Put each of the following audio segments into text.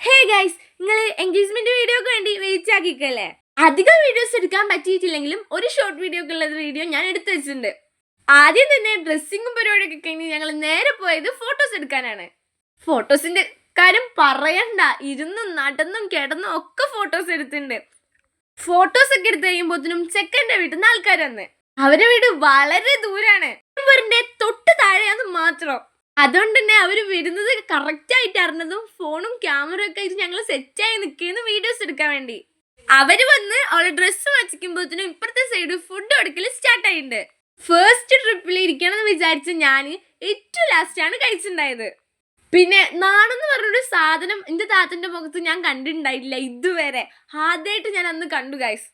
Hey guys, നിങ്ങൾ engagement വീഡിയോക്ക് വേണ്ടി വെയിറ്റ് ആക്കിക്കല്ലേ? അധികം വീഡിയോസ് എടുക്കാൻ പറ്റിയിട്ടില്ലെങ്കിലും ഒരു ഷോർട്ട് വീഡിയോക്കുള്ള വീഡിയോ ഞാൻ എടുത്തു വെച്ചിട്ടുണ്ട്. ആദ്യം തന്നെ ഡ്രസ്സിങ്ങും പരിപാടിയൊക്കെ കഴിഞ്ഞ് ഞങ്ങൾ നേരെ പോയത് ഫോട്ടോസ് എടുക്കാനാണ്. ഫോട്ടോസിന്റെ കാര്യം പറയണ്ട, ഇരുന്നും നടന്നും കിടന്നും ഒക്കെ ഫോട്ടോസ് എടുത്തിട്ടുണ്ട്. ഫോട്ടോസ് ഒക്കെ എടുത്ത് കഴിയുമ്പോഴത്തേനും ചെക്കൻ്റെ വീട്ടിൽ നിന്ന് ആൾക്കാർ വന്ന്. അവരുടെ വീട് വളരെ ദൂരാണ്, തൊട്ട് താഴെയാന്ന് മാത്രം. അതുകൊണ്ട് തന്നെ അവര് വരുന്നത് കറക്റ്റ് ആയിട്ട് അറിഞ്ഞതും ഫോണും ക്യാമറ ഒക്കെ ആയിട്ട് ഞങ്ങൾ സെറ്റായി നിൽക്കുന്ന വീഡിയോസ് എടുക്കാൻ വേണ്ടി. അവര് വന്ന് അവളെ ഡ്രസ്സ് വച്ചിക്കുമ്പോഴത്തേനും ഇപ്പുറത്തെ സൈഡ് ഫുഡ് കൊടുക്കൽ സ്റ്റാർട്ട് ആയിട്ടുണ്ട്. ഫസ്റ്റ് ട്രിപ്പിൽ ഇരിക്കണം എന്ന് വിചാരിച്ച ഞാൻ ഏറ്റവും ലാസ്റ്റ് ആണ് കഴിച്ചിട്ടുണ്ടായത്. പിന്നെ നാണെന്ന് പറഞ്ഞൊരു സാധനം എന്റെ താത്തന്റെ മുഖത്ത് ഞാൻ കണ്ടിട്ടുണ്ടായിട്ടില്ല ഇതുവരെ. ആദ്യമായിട്ട് ഞാൻ അന്ന് കണ്ടു ഗൈസ്.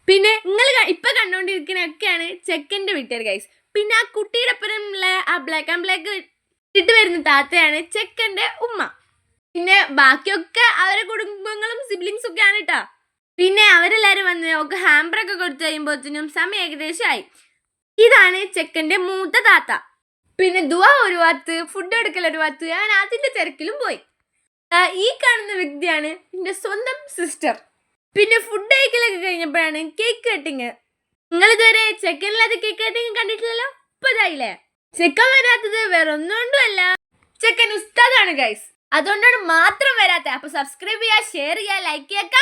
പിന്നെ നിങ്ങൾ ഇപ്പൊ കണ്ടുകൊണ്ടിരിക്കുന്നൊക്കെയാണ് ചെക്കൻ്റെ വീട്ടുകാർ ഗൈസ്. പിന്നെ ആ കുട്ടിയുടെ ഒപ്പമുള്ള ആ ബ്ലാക്ക് ആൻഡ് ബ്ലാക്ക് ഇട്ട് വരുന്ന താത്തയാണ് ചെക്കൻ്റെ ഉമ്മ. പിന്നെ ബാക്കിയൊക്കെ അവരെ കുടുംബങ്ങളും സിബ്ലിങ്സ് ഒക്കെ ആണ് കേട്ടോ. പിന്നെ അവരെല്ലാരും വന്ന് ഒക്കെ ഹാമ്പറൊക്കെ കൊടുത്തു കഴിയുമ്പോഴത്തേനും സമയം ഏകദേശമായി. ഇതാണ് ചെക്കൻ്റെ മൂത്ത താത്ത. പിന്നെ ദുആ ഒരു ഭാഗത്ത്, ഫുഡ് എടുക്കൽ ഒരു ഭാഗത്ത്, ഞാൻ അതിന്റെ തിരക്കിലും പോയി. ഈ കാണുന്ന വ്യക്തിയാണ് എൻ്റെ സ്വന്തം സിസ്റ്റർ. പിന്നെ ഫുഡ് കഴിക്കലൊക്കെ കഴിഞ്ഞപ്പോഴാണ് കേക്ക് കട്ടിങ്. നിങ്ങൾ ഇതുവരെ ചെക്കനില്ലാതെ കേക്ക് കട്ടിങ് കണ്ടിട്ടില്ലല്ലോ? ഇപ്പൊ ഇതായില്ലേ. ചെക്കൻ വരാത്തത് വേറെ ഒന്നുകൊണ്ടുമല്ല, ചെക്കൻ ഉസ്താദാണ് ഗൈസ്. അതുകൊണ്ടാണ് മാത്രം വരാത്തത്. അപ്പൊ സബ്സ്ക്രൈബ് ചെയ്യുക, ഷെയർ ചെയ്യുക, ലൈക്ക് ചെയ്യുക.